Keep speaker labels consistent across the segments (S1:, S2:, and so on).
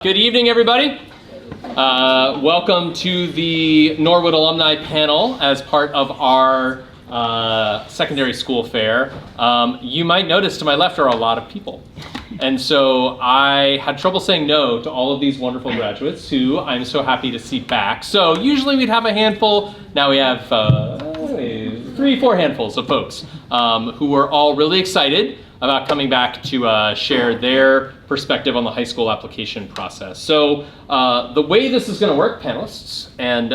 S1: Good evening, everybody. Welcome to the Norwood Alumni panel as part of our secondary school fair. You might notice to my left are a lot of people. And so I had trouble saying no to all of these wonderful graduates who I'm so happy to see back. So usually we'd have a handful. Now we have 3-4 handfuls of folks who were all really excited about coming back to share their perspective on the high school application process. So the way this is going to work, panelists and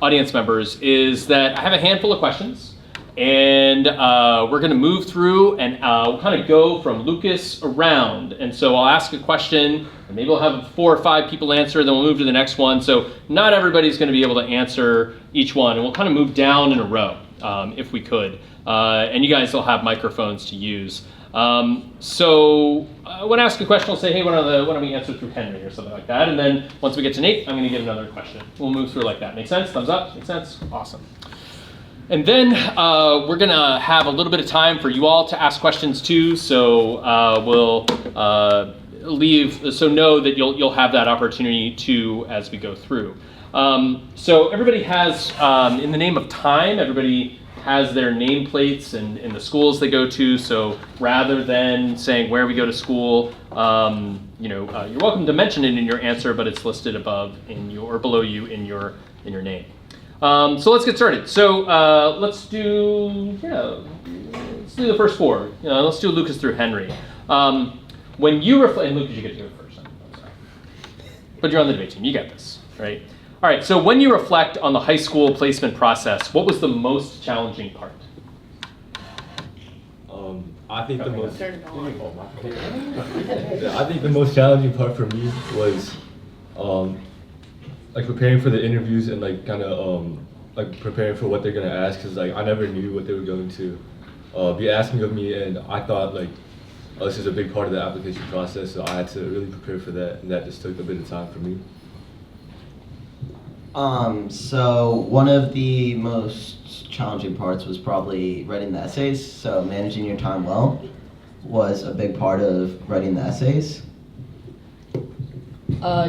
S1: audience members, is that I have a handful of questions, and we're going to move through and we'll kind of go from Lucas around. And so I'll ask a question, and maybe we'll have 4 or 5 people answer, then we'll move to the next one. So not everybody's going to be able to answer each one, and we'll kind of move down in a row if we could. And you guys will have microphones to use. So when I ask a question, I'll say, hey, why don't we answer through Henry or something like that. And then once we get to Nate, I'm going to give another question. We'll move through like that. Make sense? Thumbs up? Make sense? Awesome. And then we're going to have a little bit of time for you all to ask questions too. So we'll know that you'll have that opportunity too as we go through. So everybody has, in the name of time, everybody has their nameplates and the schools they go to. So rather than saying where we go to school, you're welcome to mention it in your answer, but it's listed above or below you in your name. So let's get started. So let's do the first 4. Let's do Lucas through Henry. When you reflect, and Lucas, you get to go first. I'm sorry, but you're on the debate team. You got this, right? All right, so when you reflect on the high school placement process, what was the most challenging part?
S2: I think the most challenging part for me was preparing for the interviews and preparing for what they're gonna ask, because I never knew what they were going to be asking of me, and I thought this is a big part of the application process, so I had to really prepare for that, and that just took a bit of time for me.
S3: So one of the most challenging parts was probably writing the essays. So managing your time well was a big part of writing the essays.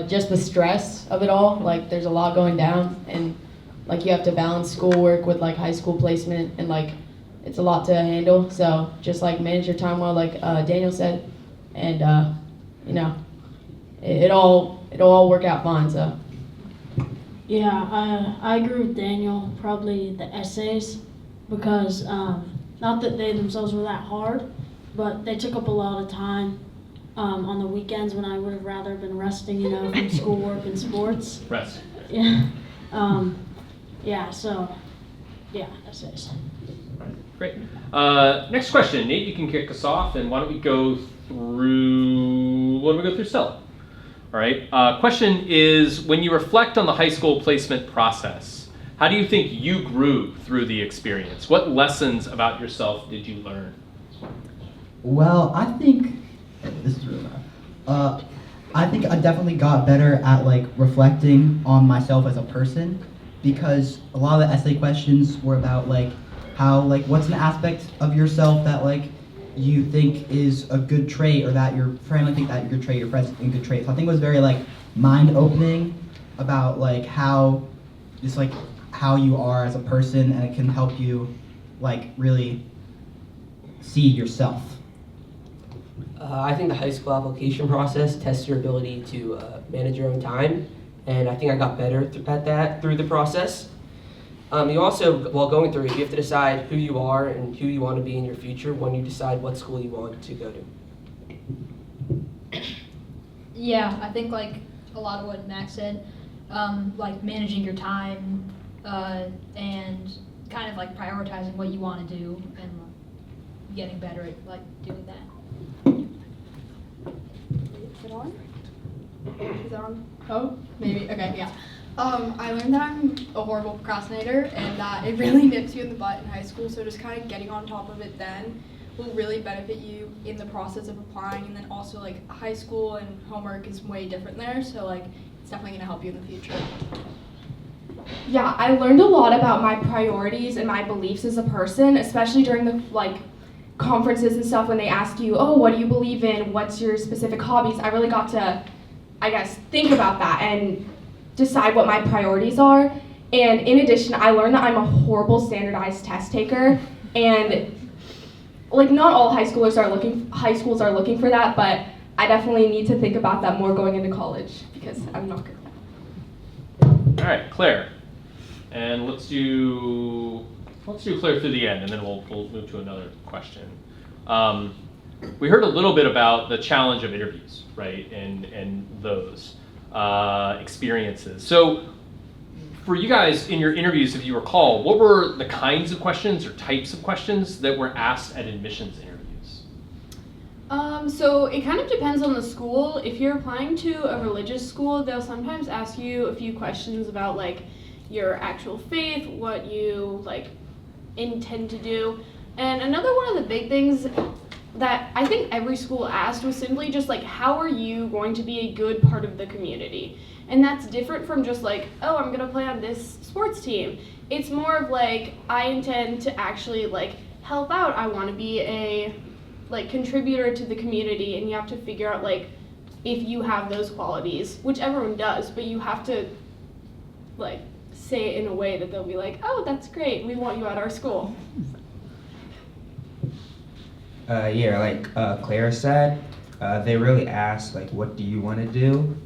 S4: Just the stress of it all. There's a lot going down, and you have to balance schoolwork with high school placement, and it's a lot to handle. So just manage your time well, Daniel said, and it'll all work out fine. So.
S5: Yeah, I agree with Daniel, probably the essays, because not that they themselves were that hard, but they took up a lot of time on the weekends when I would have rather been resting, from schoolwork and sports.
S1: Rest.
S5: Yeah. Essays.
S1: All right, great. Next question, Nate, you can kick us off, and why don't we go through Stella? All right, question is, when you reflect on the high school placement process, how do you think you grew through the experience? What lessons about yourself did you learn?
S6: Well, I think, this is really loud. I think I definitely got better at reflecting on myself as a person, because a lot of the essay questions were about how what's an aspect of yourself that you think is a good trait, or that your family think that you're a good trait, your friends think a good trait. So I think it was very mind-opening about how you are as a person, and it can help you really see yourself.
S7: I think the high school application process tests your ability to manage your own time, and I think I got better at that through the process. You also, while going through it, you have to decide who you are and who you want to be in your future when you decide what school you want to go to.
S8: Yeah, I think a lot of what Max said, managing your time and kind of prioritizing what you want to do and getting better at doing that.
S9: Is it on? Is it on? Oh, maybe. Okay, yeah. I learned that I'm a horrible procrastinator and that it really nips you in the butt in high school, so just kind of getting on top of it then will really benefit you in the process of applying, and then also high school and homework is way different there, so it's definitely going to help you in the future.
S10: Yeah, I learned a lot about my priorities and my beliefs as a person, especially during the conferences and stuff when they ask you, oh, what do you believe in? What's your specific hobbies? I really got to I guess, think about that and decide what my priorities are. And in addition, I learned that I'm a horrible standardized test taker, and like not all high schools are looking for that, but I definitely need to think about that more going into college because I'm not good at that.
S1: All right, Claire, and let's do Claire through the end, and then we'll move to another question. We heard a little bit about the challenge of interviews, right, and those experiences. So for you guys in your interviews, if you recall, what were the kinds of questions or types of questions that were asked at admissions interviews?
S11: So it kind of depends on the school. If you're applying to a religious school, they'll sometimes ask you a few questions about like your actual faith, what you like intend to do. And another one of the big things that I think every school asked was simply just like, how are you going to be a good part of the community? And that's different from just like, oh, I'm gonna play on this sports team. It's more of like, I intend to actually like help out. I wanna be a like contributor to the community, and you have to figure out like if you have those qualities, which everyone does, but you have to like say it in a way that they'll be like, oh, that's great, we want you at our school.
S12: Like Claire said, they really asked like, what do you want to do,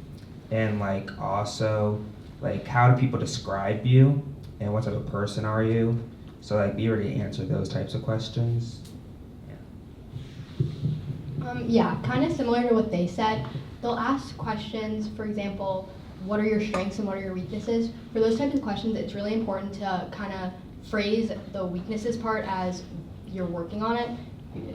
S12: and like also like how do people describe you, and what type of person are you? So like we already answered those types of questions.
S13: Yeah, kind of similar to what they said. They'll ask questions, for example, what are your strengths and what are your weaknesses? For those types of questions, it's really important to kind of phrase the weaknesses part as you're working on it.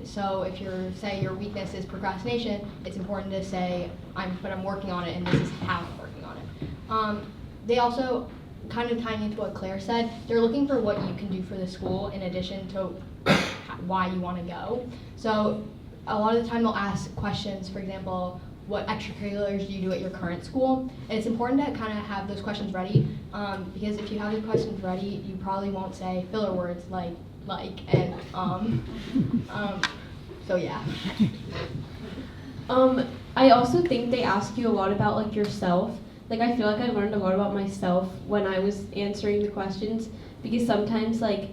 S13: So if say your weakness is procrastination, it's important to say, I'm working on it and this is how I'm working on it. They also, kind of tying into what Claire said, they're looking for what you can do for the school in addition to why you want to go. So a lot of the time they'll ask questions, for example, what extracurriculars do you do at your current school? And it's important to kind of have those questions ready, because if you have those questions ready, you probably won't say filler words like, and so yeah.
S14: I also think they ask you a lot about like yourself. Like I feel like I learned a lot about myself when I was answering the questions, because sometimes like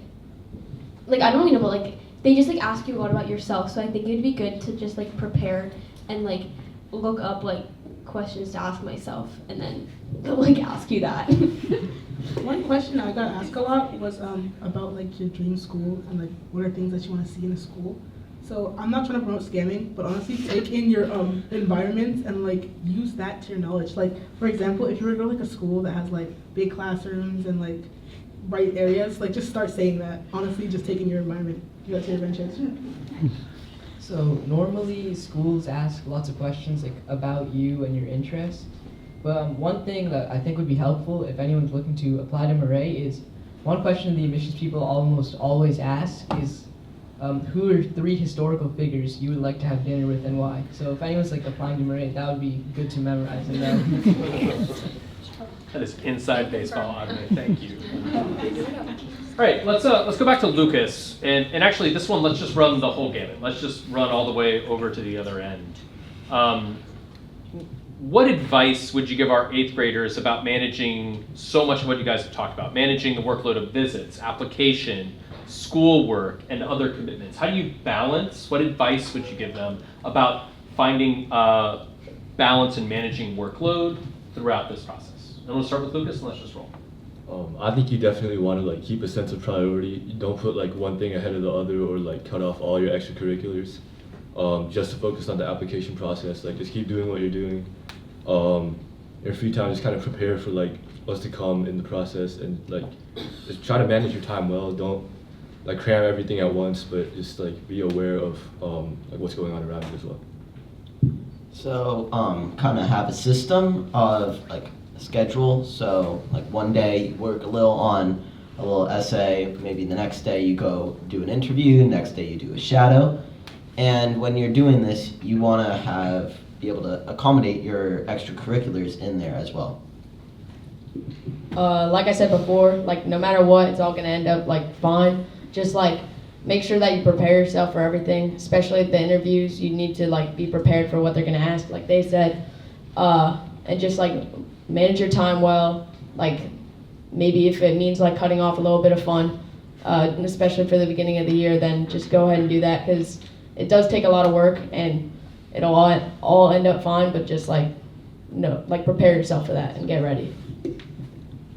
S14: I don't even know, but like they just like ask you a lot about yourself. So I think it'd be good to just like prepare and like look up like questions to ask myself, and then they'll like ask you that.
S15: One question I got asked a lot was about like your dream school and like what are things that you want to see in a school. So I'm not trying to promote scamming, but honestly take in your environment and like use that to your knowledge. Like for example, if you were to go to like a school that has like big classrooms and like bright areas, like just start saying that. Honestly, just take in your environment. You got to your adventures.
S16: So normally schools ask lots of questions like about you and your interests. But one thing that I think would be helpful if anyone's looking to apply to Murray is, one question the admissions people almost always ask is, who are 3 historical figures you would like to have dinner with and why? So if anyone's like applying to Murray, that would be good to memorize and know.
S1: That is inside baseball, Alumni. Thank you. All right, let's go back to Lucas, and actually this one, let's just run the whole gamut. Let's just run all the way over to the other end. What advice would you give our 8th graders about managing so much of what you guys have talked about? Managing the workload of visits, application, schoolwork, and other commitments. How do you balance? What advice would you give them about finding balance and managing workload throughout this process? And we'll start with Lucas, and let's just roll.
S2: I think you definitely want to like keep a sense of priority. You don't put like one thing ahead of the other or like cut off all your extracurriculars. Just to focus on the application process. Like just keep doing what you're doing. Your free time, just kind of prepare for like what's to come in the process, and like just try to manage your time well. Don't like cram everything at once, but just like be aware of like what's going on around you as well.
S3: So kind of have a system of like a schedule. So like one day you work a little essay, maybe the next day you go do an interview, next day you do a shadow. And when you're doing this, you want to be able to accommodate your extracurriculars in there as well.
S4: Like I said before, like no matter what, it's all gonna end up like fine. Just like make sure that you prepare yourself for everything, especially at the interviews. You need to like be prepared for what they're gonna ask. Like they said, and just like manage your time well. Like maybe if it means like cutting off a little bit of fun, and especially for the beginning of the year, then just go ahead and do that, because it does take a lot of work and it'll all end up fine. But just like prepare yourself for that and get ready.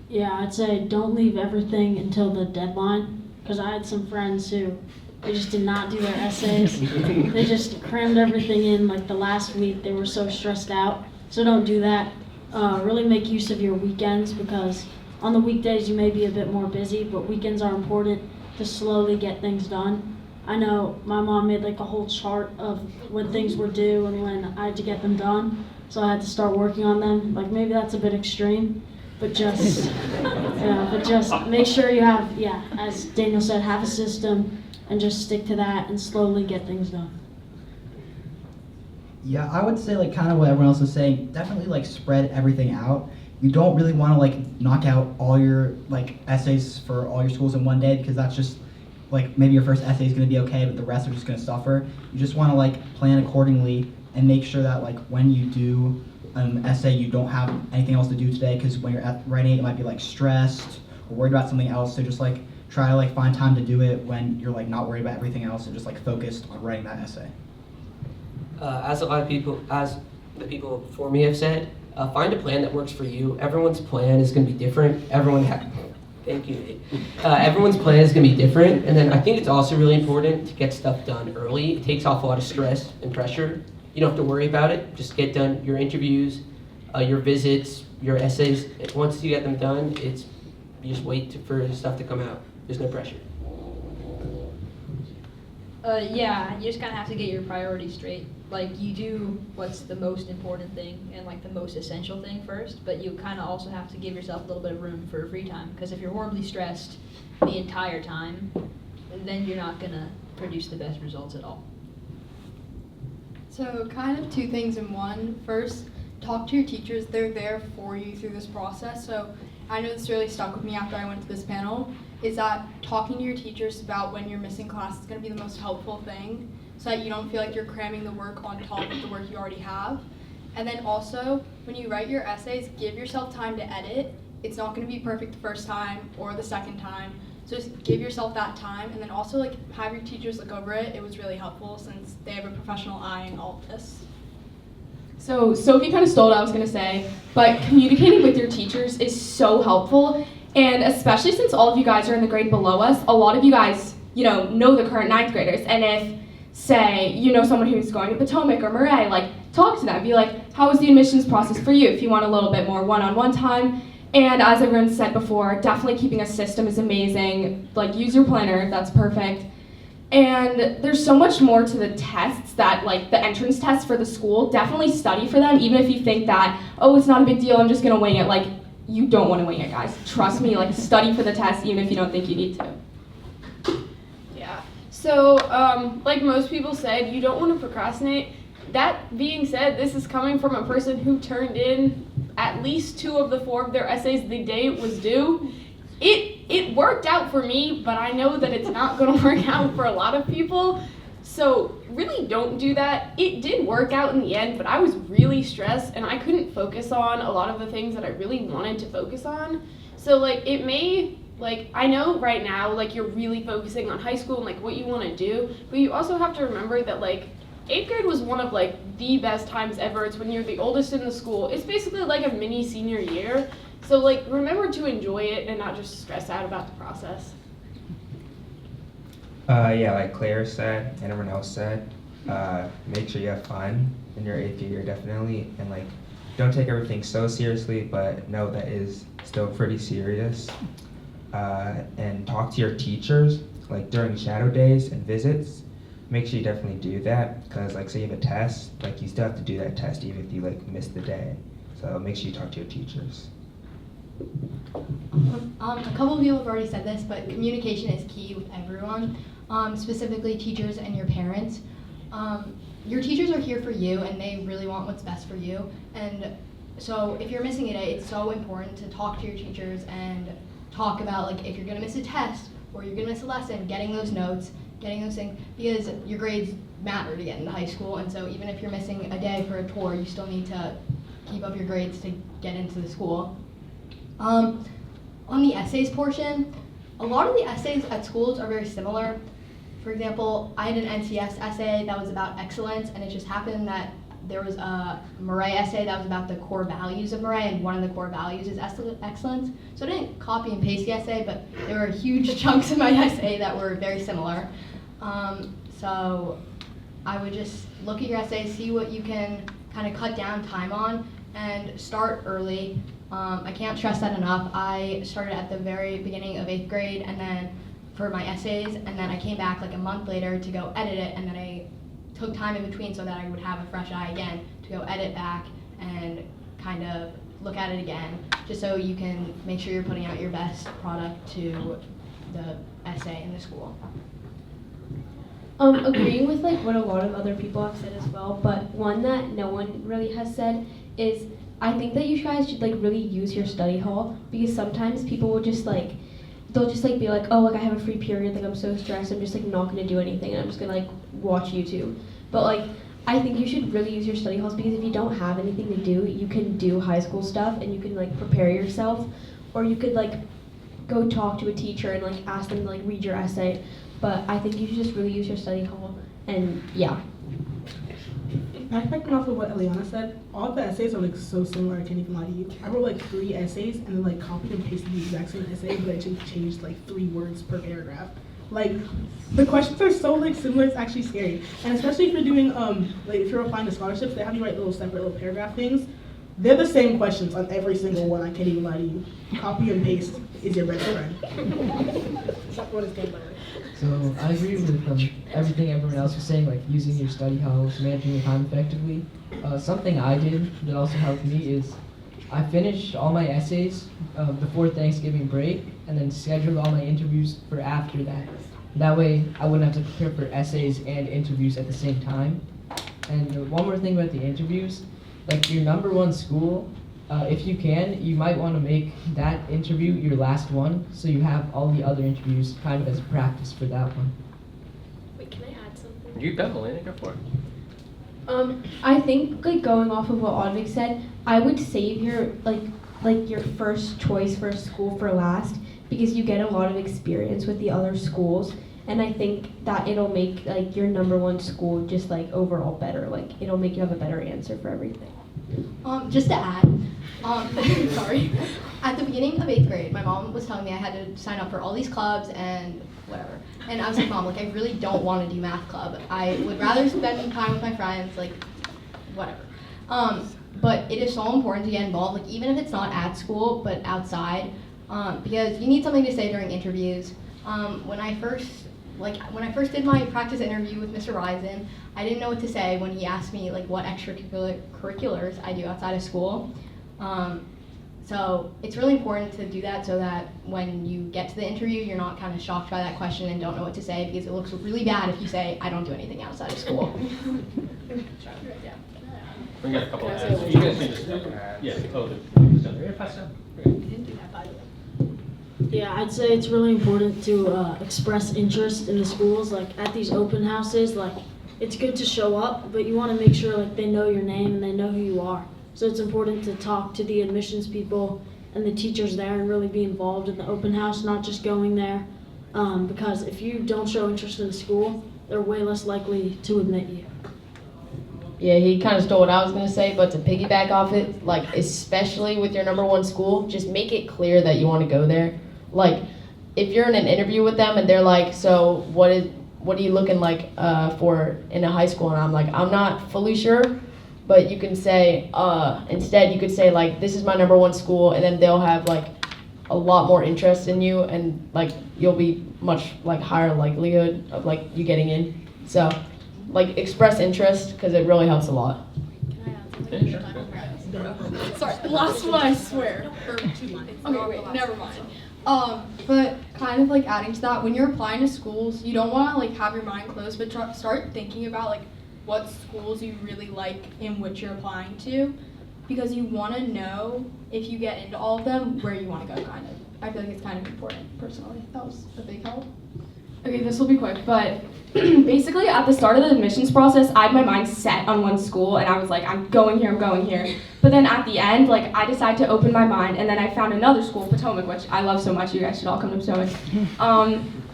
S5: Yeah, I'd say don't leave everything until the deadline, because I had some friends who they just did not do their essays. They just crammed everything in like the last week. They were so stressed out. So don't do that. Really make use of your weekends, because on the weekdays you may be a bit more busy, but weekends are important to slowly get things done. I know my mom made like a whole chart of when things were due and when I had to get them done. So I had to start working on them. Like maybe that's a bit extreme, but just make sure you have, as Daniel said, have a system and just stick to that and slowly get things done.
S6: Yeah, I would say like kind of what everyone else is saying, definitely like spread everything out. You don't really want to like knock out all your like essays for all your schools in one day, because that's just like maybe your first essay is going to be okay, but the rest are just going to suffer. You just want to like plan accordingly and make sure that like when you do an essay, you don't have anything else to do today, because when you're writing it, you might be like stressed or worried about something else. So just like try to like find time to do it when you're like not worried about everything else and just like focused on writing that essay.
S7: As a lot of people, as the people before me have said, find a plan that works for you. Everyone's plan is going to be different. Thank you, Nate. Everyone's plan is going to be different, and then I think it's also really important to get stuff done early. It takes off a lot of stress and pressure. You don't have to worry about it. Just get done your interviews, your visits, your essays. Once you get them done, you just wait for stuff to come out. There's no pressure.
S8: Yeah, you just kind of have to get your priorities straight. Like, you do what's the most important thing and like the most essential thing first, but you kind of also have to give yourself a little bit of room for free time, because if you're horribly stressed the entire time, then you're not going to produce the best results at all.
S9: So kind of two things in one. First, talk to your teachers. They're there for you through this process. So I know this really stuck with me after I went to this panel, is that talking to your teachers about when you're missing class is going to be the most helpful thing, so that you don't feel like you're cramming the work on top of the work you already have. And then also, when you write your essays, give yourself time to edit. It's not going to be perfect the first time or the second time, so just give yourself that time. And then also like have your teachers look over it. It was really helpful since they have a professional eye in all of this.
S10: So Sophie kind of stole what I was going to say, but communicating with your teachers is so helpful, and especially since all of you guys are in the grade below us, a lot of you guys, know the current 9th graders, and if, say, you know someone who's going to Potomac or Murray, like, talk to them, be like, how was the admissions process for you, if you want a little bit more one-on-one time. And as everyone said before, definitely keeping a system is amazing. Like, use your planner, that's perfect. And there's so much more to the tests that, like, the entrance tests for the school, definitely study for them, even if you think that, oh, it's not a big deal, I'm just gonna wing it. Like, you don't want to wing it, guys. Trust me, like, study for the test, even if you don't think you need to.
S11: Yeah. So, like most people said, you don't want to procrastinate. That being said, this is coming from a person who turned in at least 2 of the 4 of their essays the day it was due. It worked out for me, but I know that it's not going to work out for a lot of people. So really don't do that. It did work out in the end, but I was really stressed and I couldn't focus on a lot of the things that I really wanted to focus on. So like it may, like I know right now like you're really focusing on high school and like what you want to do, but you also have to remember that like 8th grade was one of like the best times ever. It's when you're the oldest in the school. It's basically like a mini senior year. So like remember to enjoy it and not just stress out about the process.
S12: Yeah, like Claire said and everyone else said, make sure you have fun in your 8th year definitely, and like don't take everything so seriously, but know that is still pretty serious. And talk to your teachers like during shadow days and visits. Make sure you definitely do that, because like say you have a test, like you still have to do that test even if you like miss the day. So make sure you talk to your teachers.
S13: A couple of people have already said this, but communication is key with everyone, specifically teachers and your parents. Your teachers are here for you and they really want what's best for you. And so if you're missing a day, it's so important to talk to your teachers and talk about like if you're gonna miss a test or you're gonna miss a lesson, getting those notes, getting those things, because your grades matter to get into high school. And so even if you're missing a day for a tour, you still need to keep up your grades to get into the school. On the essays portion, a lot of the essays at schools are very similar. For example, I had an NCS essay that was about excellence, and it just happened that there was a Murray essay that was about the core values of Murray, and one of the core values is excellence. So I didn't copy and paste the essay, but there were huge chunks in my essay that were very similar. So I would just look at your essay, see what you can kind of cut down time on, and start early. I can't stress that enough. I started at the very beginning of 8th grade, and then for my essays, and then I came back like a month later to go edit it, and then I took time in between so that I would have a fresh eye again to go edit back and kind of look at it again, just so you can make sure you're putting out your best product to the essay in the school.
S14: Agreeing with like what a lot of other people have said as well, but one that no one really has said is I think that you guys should like really use your study hall, because sometimes people will just like they'll just like be like, oh, like I have a free period, like I'm so stressed, I'm just like not gonna do anything, and I'm just gonna like watch YouTube. But like I think you should really use your study halls, because if you don't have anything to do, you can do high school stuff and you can like prepare yourself, or you could like go talk to a teacher and like ask them to like read your essay. But I think you should just really use your study hall, and yeah.
S15: Backpacking off of what Eliana said, all the essays are like so similar, I can't even lie to you. I wrote like 3 essays and then like copied and pasted the exact same essay, but I just changed like 3 words per paragraph. Like the questions are so like similar, it's actually scary. And especially if you're doing like if you're applying to scholarships, they have you write little separate little paragraph things. They're the same questions on every single one, I can't even lie to you. Copy and paste is your best friend. That's what it's called, by the way.
S16: So I agree with everything everyone else was saying, like using your study halls, managing your time effectively. Something I did that also helped me is I finished all my essays before Thanksgiving break, and then scheduled all my interviews for after that. That way I wouldn't have to prepare for essays and interviews at the same time. And one more thing about the interviews, like your number 1 school, if you can, you might want to make that interview your last one, so you have all the other interviews kind of as practice for that one.
S14: Wait, can I add something?
S1: You bet, Melina, go for it.
S14: I think like going off of what Audrey said, I would save your like your first choice for a school for last, because you get a lot of experience with the other schools, and I think that it'll make like your number 1 school just like overall better. Like it'll make you have a better answer for everything.
S13: Just to add, sorry, at the beginning of 8th grade, my mom was telling me I had to sign up for all these clubs and whatever. And I was like, Mom, like I really don't want to do math club. I would rather spend time with my friends, like whatever. But it is so important to get involved, like even if it's not at school, but outside, because you need something to say during interviews. When I first did my practice interview with Mr. Risen, I didn't know what to say when he asked me like what extracurriculars I do outside of school. So it's really important to do that so that when you get to the interview, you're not kind of shocked by that question and don't know what to say, because it looks really bad if you say, I don't do anything outside of school.
S1: We got a couple of ads. You guys can just, yeah, oh, the pass down.
S5: Yeah, I'd say it's really important to express interest in the schools. Like at these open houses, like it's good to show up, but you want to make sure like they know your name and they know who you are. So it's important to talk to the admissions people and the teachers there and really be involved in the open house, not just going there. Because if you don't show interest in the school, they're way less likely to admit you.
S4: Yeah, he kind of stole what I was going to say, but to piggyback off it, like, especially with your number 1 school, just make it clear that you want to go there. Like, if you're in an interview with them and they're like, so what are you looking like for in a high school? And I'm like, I'm not fully sure, but you can say, instead you could say, like, this is my number 1 school, and then they'll have, like, a lot more interest in you, and, like, you'll be much, like, higher likelihood of, like, you getting in. So, like, express interest, because it really helps a lot.
S9: Sorry, last one I swear. Okay, wait, never mind. But kind of like adding to that, when you're applying to schools, you don't want to like have your mind closed, but start thinking about like what schools you really like in which you're applying to, because you want to know if you get into all of them where you want to go. Kind of, I feel like it's kind of important personally. That was a big help.
S10: Okay, this will be quick, but basically at the start of the admissions process, I had my mind set on one school and I was like, I'm going here, I'm going here. But then at the end, like I decided to open my mind and then I found another school, Potomac, which I love so much. You guys should all come to Potomac.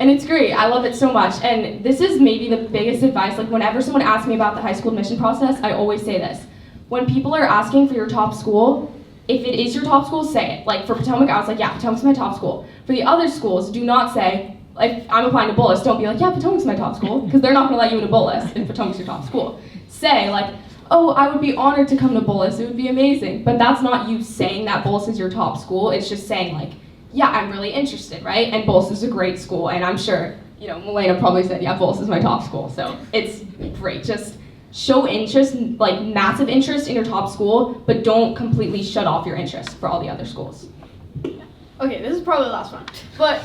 S10: And it's great, I love it so much. And this is maybe the biggest advice, like whenever someone asks me about the high school admission process, I always say this. When people are asking for your top school, if it is your top school, say it. Like for Potomac, I was like, yeah, Potomac's my top school. For the other schools, do not say, if I'm applying to Bullis, don't be like, yeah, Potomac's my top school, because they're not going to let you into Bullis if Potomac's your top school. Say, like, oh, I would be honored to come to Bullis, it would be amazing. But that's not you saying that Bullis is your top school, it's just saying, like, yeah, I'm really interested, right? And Bullis is a great school, and I'm sure, Milena probably said, yeah, Bullis is my top school, so it's great. Just show interest, like massive interest in your top school, but don't completely shut off your interest for all the other schools.
S11: Okay, this is probably the last one. But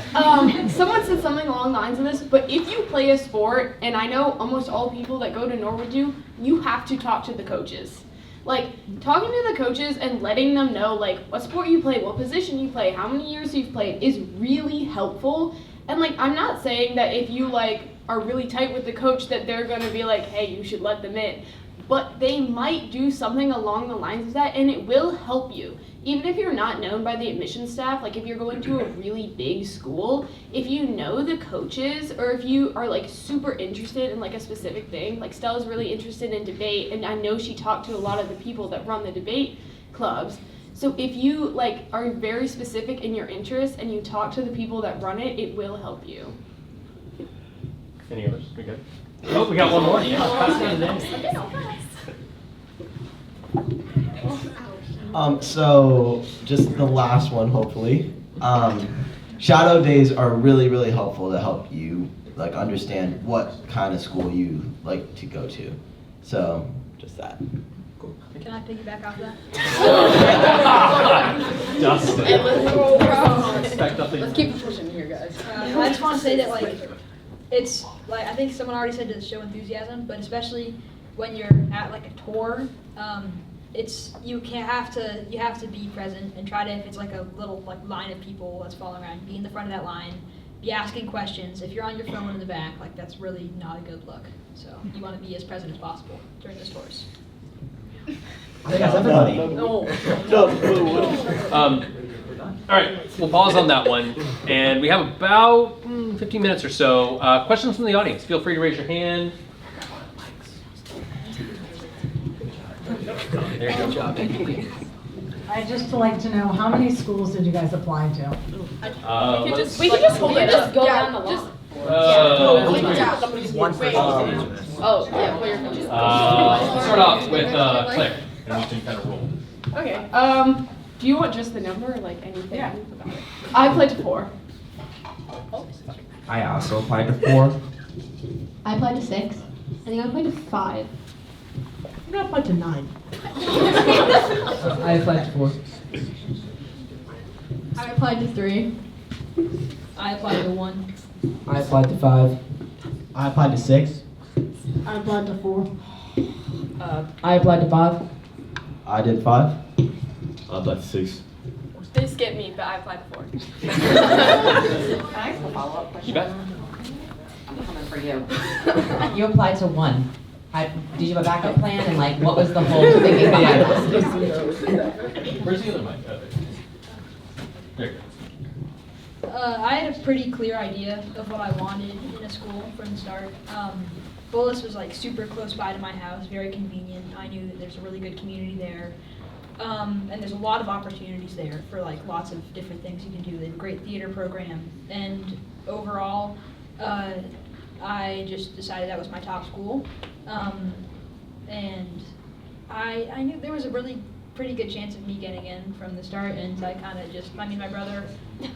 S11: someone said something along the lines of this, but if you play a sport, and I know almost all people that go to Norwood do, you have to talk to the coaches. Like, talking to the coaches and letting them know, like, what sport you play, what position you play, how many years you've played is really helpful. And, like, I'm not saying that if you, like, are really tight with the coach that they're going to be like, hey, you should let them in. But they might do something along the lines of that, and it will help you. Even if you're not known by the admissions staff, like if you're going to a really big school, if you know the coaches or if you are like super interested in like a specific thing, like Stella's really interested in debate and I know she talked to a lot of the people that run the debate clubs. So if you like are very specific in your interests and you talk to the people that run it, it will help you.
S1: Any others? We good? Oh, we got one more. Yeah, pass it in.
S3: So just the last one, hopefully. Shadow days are really, really helpful to help you like understand what kind of school you like to go to. So just that.
S8: Can I piggyback off that?
S1: Dustin.
S4: Let's keep it pushing here, guys.
S8: I just want to say that like it's like I think someone already said to show enthusiasm, but especially when you're at like a tour, you have to be present and try to, if it's like a little like line of people that's following around, be in the front of that line, be asking questions. If you're on your phone in the back, like that's really not a good look. So you want to be as present as possible during those tours.
S3: I think that's everybody.
S1: All right, we'll pause on that one, and we have about 15 minutes or so. Questions from the audience? Feel free to raise your hand. There you go. Good job.
S17: I'd just like to know, how many schools did you guys apply to?
S4: We can just hold it up. Go down the line.
S1: Start off with Claire, and we can kind of roll.
S10: Okay. Do you want just the number or like anything about it? I applied to 4.
S12: I also applied to 4.
S13: I applied to 6.
S14: I think I applied to 5.
S15: I'm gonna apply to 9.
S16: I applied to 4.
S4: I applied to 3.
S8: I applied to 1.
S7: I applied to 5.
S3: I applied to 6.
S15: I applied to 4.
S4: I applied to 5.
S3: I did 5.
S2: I applied to 6.
S10: They skipped me, but I applied to 4.
S18: Can I ask a follow-up question?
S1: You bet.
S18: I'm coming for you. You applied to 1. Did you have a backup plan, and like, what was the whole thinking behind this?
S1: Where's the other mic? There you go.
S8: I had a pretty clear idea of what I wanted in a school from the start. Bullis was like super close by to my house, very convenient. I knew that there's a really good community there. And there's a lot of opportunities there for like lots of different things you can do. They have a great theater program. And overall, I just decided that was my top school. And I knew there was a really pretty good chance of me getting in from the start, and so I kind of my brother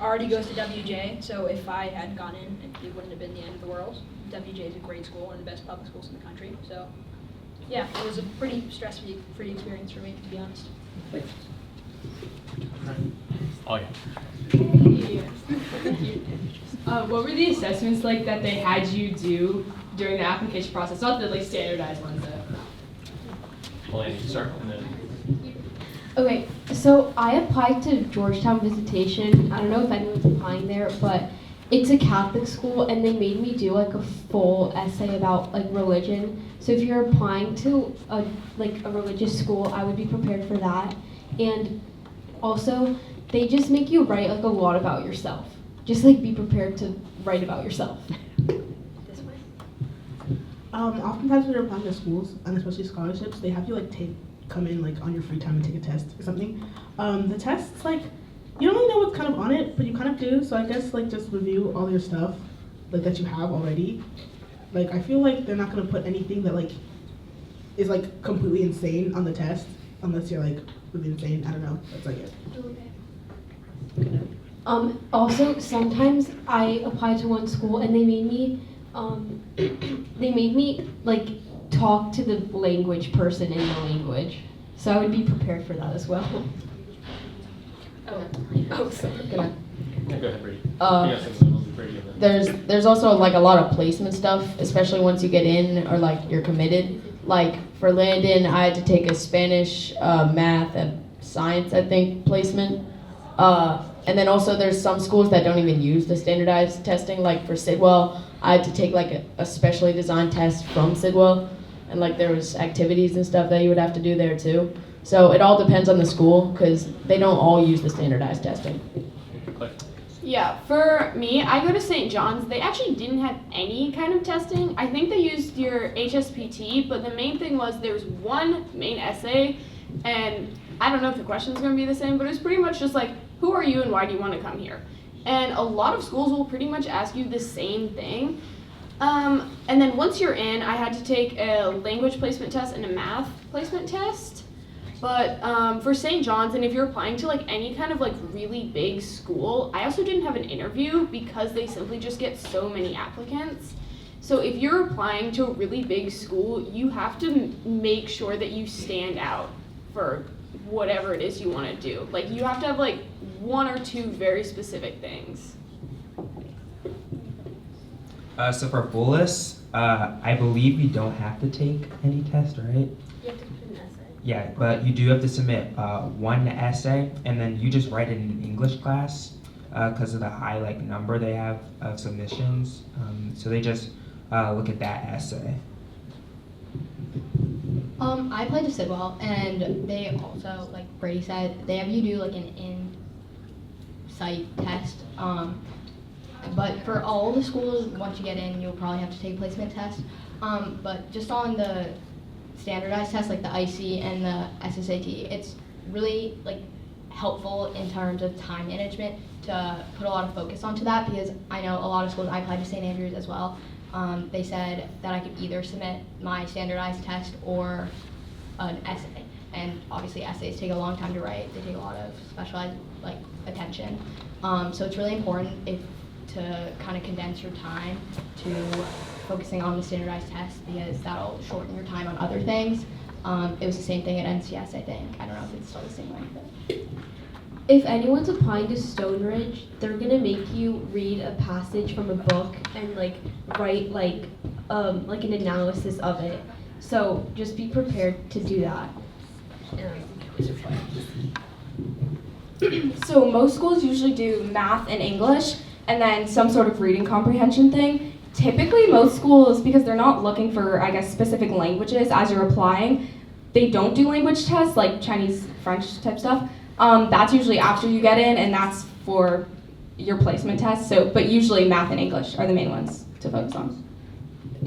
S8: already goes to WJ, so if I hadn't gone in, it wouldn't have been the end of the world. WJ is a great school, one of the best public schools in the country, so yeah, it was a pretty stress-free experience for me, to be honest.
S1: Oh yeah.
S10: What were the assessments like that they had you do during the application process? Not the like standardized ones.
S1: Well, Andy, you start, and then.
S14: Okay, so I applied to Georgetown Visitation. I don't know if anyone's applying there, but it's a Catholic school, and they made me do like a full essay about like religion. So if you're applying to a religious school, I would be prepared for that. And also, they just make you write like a lot about yourself. Just like be prepared to write about yourself.
S15: Oftentimes when you're applying to schools, and especially scholarships, they have you like come in like on your free time and take a test or something. The test's like, you don't really know what's kind of on it, but you kind of do. So I guess like just review all your stuff like that you have already. Like I feel like they're not gonna put anything that like is like completely insane on the test unless you're like really insane. I don't know. That's like it.
S14: Also, sometimes I applied to one school and they made me like talk to the language person in the language. So I would be prepared for that as well.
S4: Sorry.
S1: Yeah, go ahead, Brady.
S4: There's also like a lot of placement stuff, especially once you get in or like you're committed. Like for Landon, I had to take a Spanish, math, and science, I think, placement. And then also there's some schools that don't even use the standardized testing. Like for Sidwell, I had to take like a specially designed test from Sidwell, and like there was activities and stuff that you would have to do there too. So it all depends on the school because they don't all use the standardized testing.
S11: Yeah, for me, I go to St. John's. They actually didn't have any kind of testing. I think they used your HSPT, but the main thing was there was one main essay, and I don't know if the question's going to be the same, but it was pretty much just like, who are you and why do you want to come here? And a lot of schools will pretty much ask you the same thing. And then once you're in, I had to take a language placement test and a math placement test. But for St. John's, and if you're applying to like any kind of like really big school, I also didn't have an interview because they simply just get so many applicants. So if you're applying to a really big school, you have to make sure that you stand out for whatever it is you want to do. Like you have to have like one or two very specific things.
S12: So for Bullis, I believe you don't have to take any test, right?
S5: You have to put an essay.
S12: Yeah, but you do have to submit one essay, and then you just write it in English class because of the high like number they have of submissions. So they just look at that essay.
S13: I applied to Sidwell, and they also, like Brady said, they have you do like an in-site test. But for all the schools, once you get in, you'll probably have to take a placement test. But just on the standardized tests, like the IC and the SSAT, it's really like helpful in terms of time management to put a lot of focus onto that, because I know a lot of schools, I applied to St. Andrews as well, they said that I could either submit my standardized test or an essay. And obviously essays take a long time to write. They take a lot of specialized like attention. So it's really important to kind of condense your time to focusing on the standardized test, because that'll shorten your time on other things. It was the same thing at NCS, I think. I don't know if it's still the same way. But.
S14: If anyone's applying to Stonebridge, they're gonna make you read a passage from a book and like write like an analysis of it. So just be prepared to do that.
S10: So most schools usually do math and English, and then some sort of reading comprehension thing. Typically most schools, because they're not looking for, I guess, specific languages as you're applying, they don't do language tests like Chinese, French type stuff. That's usually after you get in, and that's for your placement test. So, but usually math and English are the main ones to focus on.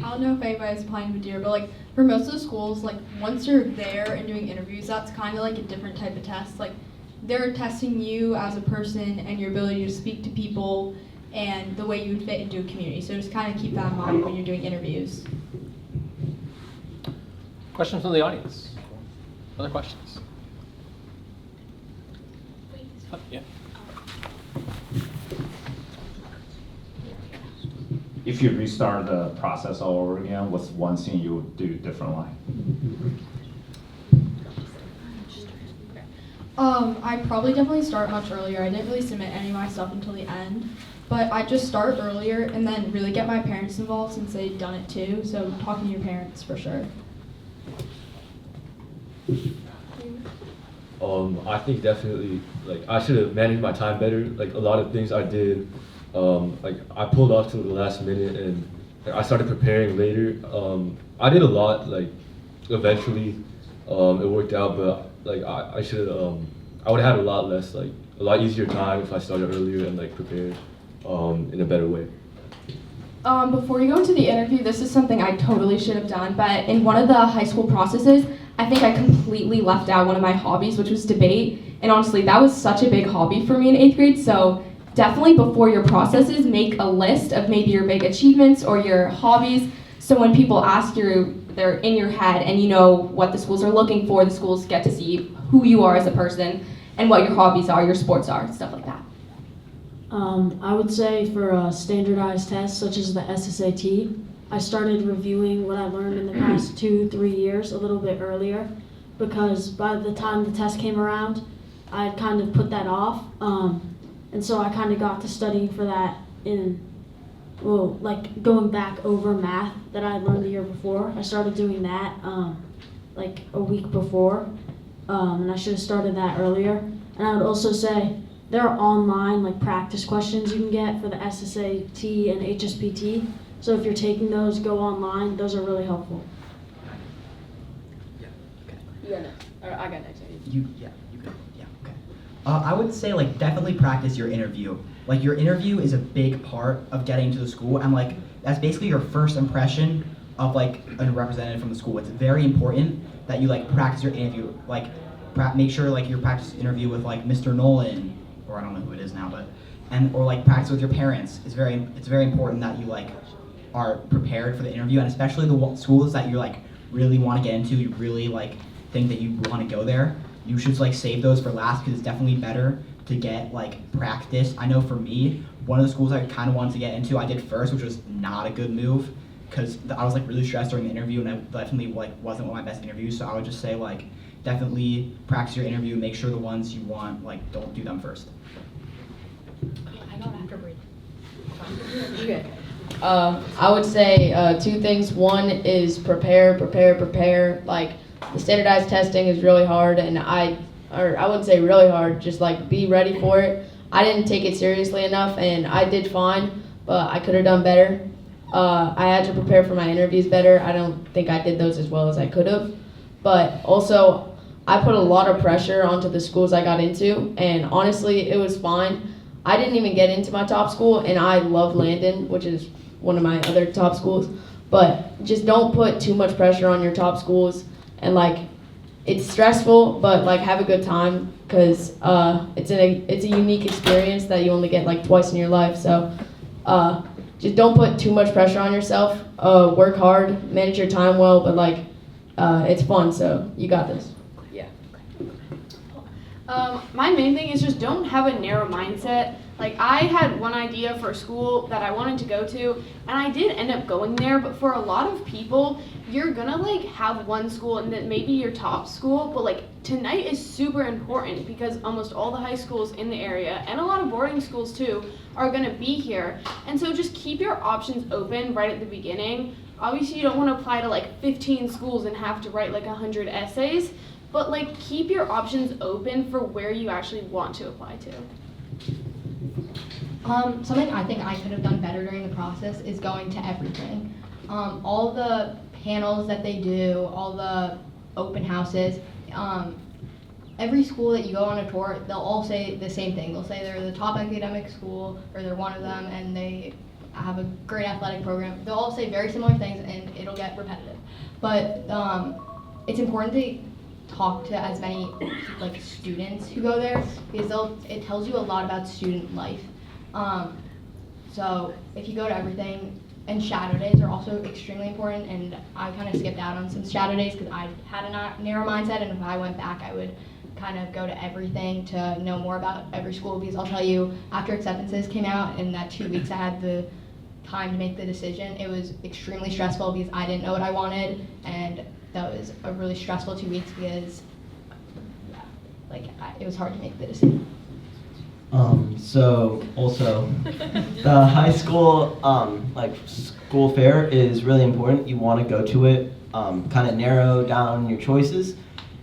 S9: I don't know if anybody's applying to Madeira, but like for most of the schools, like once you're there and doing interviews, that's kind of like a different type of test. Like they're testing you as a person and your ability to speak to people and the way you would fit into a community. So just kind of keep that in mind when you're doing interviews.
S1: Questions from the audience? Other questions? Oh, yeah.
S19: If you restart the process all over again, what's one thing you would do differently?
S9: I'd probably definitely start much earlier. I didn't really submit any of my stuff until the end, but I'd just start earlier and then really get my parents involved since they'd done it too. So talking to your parents for sure.
S2: I think definitely, like, I should have managed my time better. Like, a lot of things I did like I pulled off till the last minute, and like, I started preparing later. I did a lot, like eventually it worked out, but like I should I would have had a lot less, like a lot easier time if I started earlier and like prepared in a better way.
S10: Before you go into the interview, this is something I totally should have done, but in one of the high school processes, I think I completely left out one of my hobbies, which was debate. And honestly, that was such a big hobby for me in 8th grade, so definitely before your processes, make a list of maybe your big achievements or your hobbies, so when people ask you, they're in your head and you know what the schools are looking for, the schools get to see who you are as a person and what your hobbies are, your sports are, stuff like that.
S5: I would say for standardized tests such as the SSAT, I started reviewing what I learned in the past 2-3 years a little bit earlier, because by the time the test came around, I had kind of put that off, and so I kind of got to studying for that like going back over math that I had learned the year before. I started doing that like a week before, and I should have started that earlier. And I would also say there are online like practice questions you can get for the SSAT and HSPT. So if you're taking those, go online. Those are really helpful.
S10: You got next. Or I got next.
S6: You got okay. I would say like definitely practice your interview. Like your interview is a big part of getting to the school, and like that's basically your first impression of like a representative from the school. It's very important that you like practice your interview. Like make sure like your practice interview with like Mr. Nolan, or I don't know who it is now, but or like practice with your parents. It's very important that you like are prepared for the interview, and especially the schools that you like really want to get into, you really like think that you want to go there, you should like save those for last, because it's definitely better to get like practice. I know for me, one of the schools I kind of wanted to get into, I did first, which was not a good move, because I was like really stressed during the interview, and I definitely like wasn't one of my best interviews. So I would just say like definitely practice your interview, make sure the ones you want, like don't do them first.
S8: I got after break.
S4: Okay. I would say 2 things. One is prepare. Like the standardized testing is really hard, and I wouldn't say really hard, just like be ready for it. I didn't take it seriously enough, and I did fine, but I could have done better. I had to prepare for my interviews better. I don't think I did those as well as I could have. But also, I put a lot of pressure onto the schools I got into, and honestly, it was fine. I didn't even get into my top school, and I love Landon, which is one of my other top schools. But just don't put too much pressure on your top schools, and like, it's stressful, but like have a good time, because it's a unique experience that you only get like twice in your life. So just don't put too much pressure on yourself. Work hard, manage your time well, but like it's fun, so you got this.
S10: Yeah.
S11: My main thing is just don't have a narrow mindset. Like I had one idea for a school that I wanted to go to, and I did end up going there, but for a lot of people, you're gonna like have one school and then maybe your top school, but like tonight is super important because almost all the high schools in the area and a lot of boarding schools too are gonna be here. And so just keep your options open right at the beginning. Obviously you don't wanna apply to like 15 schools and have to write like 100 essays, but like keep your options open for where you actually want to apply to.
S13: Something I think I could have done better during the process is going to everything. All the panels that they do, all the open houses, every school that you go on a tour, they'll all say the same thing. They'll say they're the top academic school, or they're one of them, and they have a great athletic program. They'll all say very similar things, and it'll get repetitive. But it's important to talk to as many like students who go there, because it tells you a lot about student life. So if you go to everything, and shadow days are also extremely important, and I kind of skipped out on some shadow days because I had a narrow mindset, and if I went back I would kind of go to everything to know more about every school, because I'll tell you, after acceptances came out and that 2 weeks I had the time to make the decision, it was extremely stressful because I didn't know what I wanted, and that was a really stressful 2 weeks because it was hard to make the decision.
S3: So also, the high school school fair is really important. You want to go to it, kind of narrow down your choices,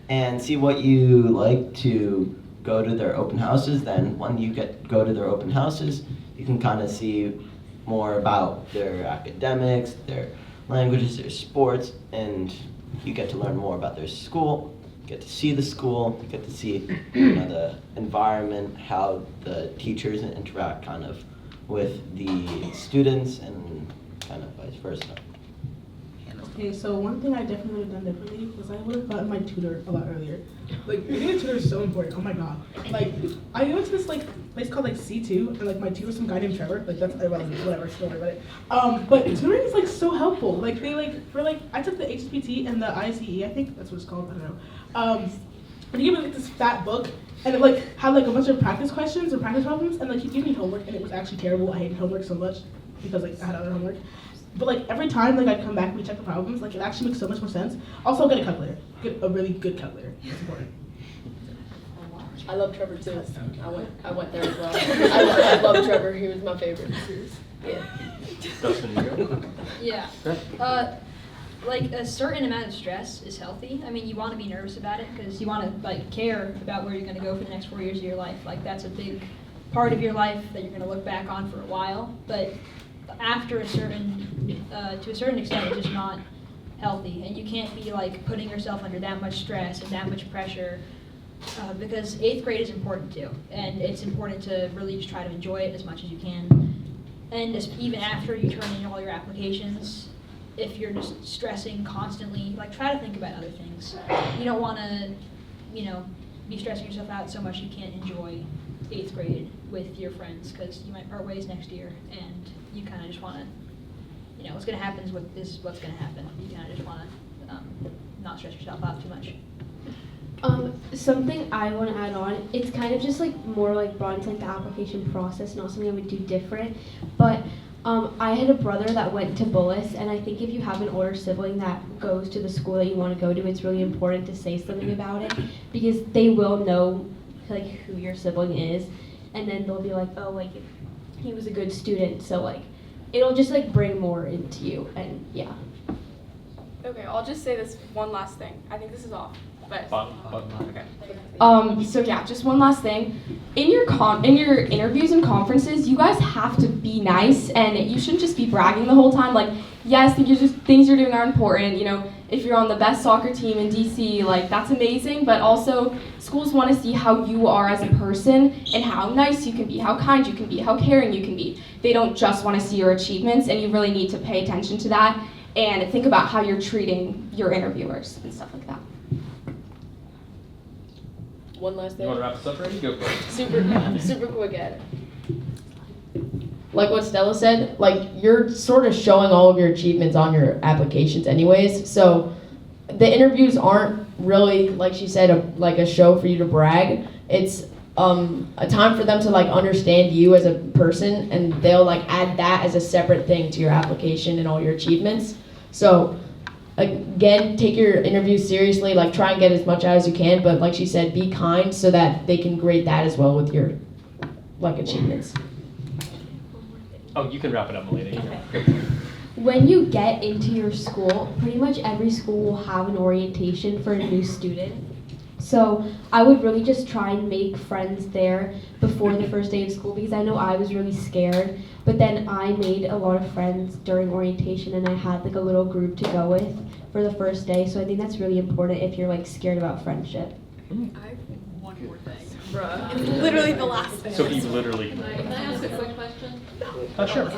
S3: and see what you like to go to their open houses. Then when you go to their open houses, you can kind of see more about their academics, their languages, their sports, and you get to learn more about their school, get to see the school, you get to see the environment, how the teachers interact kind of with the students, and kind of vice versa.
S15: Okay, so one thing I definitely would have done differently was I would have gotten my tutor a lot earlier. Like, getting a tutor is so important. Oh my god. Like, I went to this place called C2, and my tutor was some guy named Trevor. That's irrelevant. Whatever. Don't worry about it. But tutoring is so helpful. Like, they I took the HSPT and the ICE. I think that's what it's called. I don't know. And he gave me this fat book, and it had a bunch of practice questions or practice problems, and he gave me homework, and it was actually terrible. I hated homework so much because I had other homework. But every time I'd come back and we check the problems, it actually makes so much more sense. Also, get a calculator. Get a really good calculator. It's important.
S4: I love Trevor too. I went there as well. I love Trevor. He was my favorite. Yeah.
S1: Dustin, you go.
S8: Yeah. A certain amount of stress is healthy. I mean, you want to be nervous about it because you want to care about where you're going to go for the next 4 years of your life. That's a big part of your life that you're going to look back on for a while. But after to a certain extent, it's just not healthy, and you can't be putting yourself under that much stress and that much pressure, because 8th grade is important too, and it's important to really just try to enjoy it as much as you can. And even after you turn in all your applications, if you're just stressing constantly, try to think about other things. You don't want to, be stressing yourself out so much you can't enjoy 8th grade with your friends, because you might part ways next year, and you kind of just want to, what's going to happen is what's going to happen. You kind of just want to not stress yourself out too much.
S14: Something I want to add on, it's kind of just more brought into the application process, not something I would do different, but I had a brother that went to Bullis, and I think if you have an older sibling that goes to the school that you want to go to, it's really important to say something about it, because they will know who your sibling is, and then they'll be he was a good student, so it'll just bring more into you, and yeah.
S10: Okay, I'll just say this one last thing. I think this is off, but
S1: Okay.
S10: So yeah, just one last thing. In your interviews and conferences, you guys have to be nice, and you shouldn't just be bragging the whole time. Yes, things you're doing are important. If you're on the best soccer team in DC, that's amazing. But also, schools want to see how you are as a person and how nice you can be, how kind you can be, how caring you can be. They don't just want to see your achievements, and you really need to pay attention to that and think about how you're treating your interviewers and stuff like that.
S4: One last thing.
S1: You want to wrap this up, Randy? Go for it.
S4: Super quick at it. Like what Stella said, you're sort of showing all of your achievements on your applications anyways, so the interviews aren't really, like she said, a show for you to brag. It's a time for them to understand you as a person, and they'll add that as a separate thing to your application and all your achievements. So again, take your interviews seriously, try and get as much out as you can, but like she said, be kind so that they can grade that as well with your achievements.
S1: Oh, you can wrap it up, Melanie.
S14: Okay. When you get into your school, pretty much every school will have an orientation for a new student. So I would really just try and make friends there before the first day of school, because I know I was really scared, but then I made a lot of friends during orientation, and I had a little group to go with for the first day. So I think that's really important if you're scared about friendship.
S9: I have one more thing. Bruh. It's literally the last thing.
S1: So he's literally.
S20: Can I ask a quick question?
S1: Sure.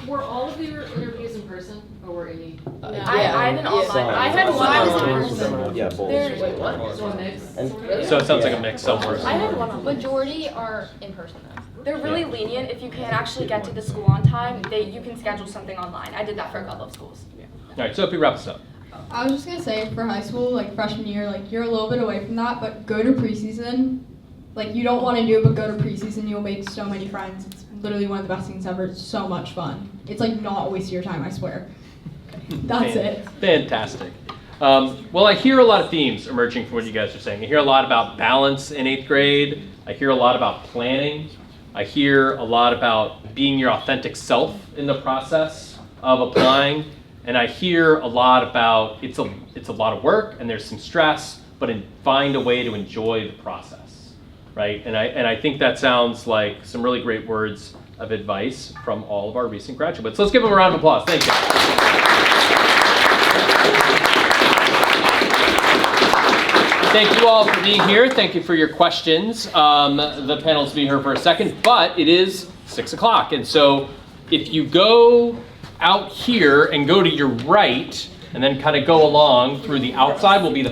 S20: Were all of your interviews in person, or were any?
S10: I had an online. I had one in person.
S3: Yeah, both.
S20: Wait, what? So a mix?
S1: So it sounds like a mix somewhere.
S10: I had one on.
S13: Majority are in person though.
S10: They're really lenient. If you can't actually get to the school on time, you can schedule something online. I did that for a couple of schools.
S1: All right, Sophie, wrap this up.
S9: I was just gonna say, for high school, freshman year, you're a little bit away from that, but go to preseason. You don't want to do it, but go to preseason. You'll make so many friends. It's literally one of the best things ever. It's so much fun. It's not a waste of your time, I swear. That's it.
S1: Fantastic. Well, I hear a lot of themes emerging from what you guys are saying. I hear a lot about balance in 8th grade. I hear a lot about planning. I hear a lot about being your authentic self in the process of applying. And I hear a lot about it's a lot of work and there's some stress, but find a way to enjoy the process. right? And I think that sounds like some really great words of advice from all of our recent graduates. Let's give them a round of applause. Thank you. Thank you all for being here. Thank you for your questions. The panel's be here for a second, but it is 6 o'clock. And so if you go out here and go to your right, and then kind of go along through the outside will be the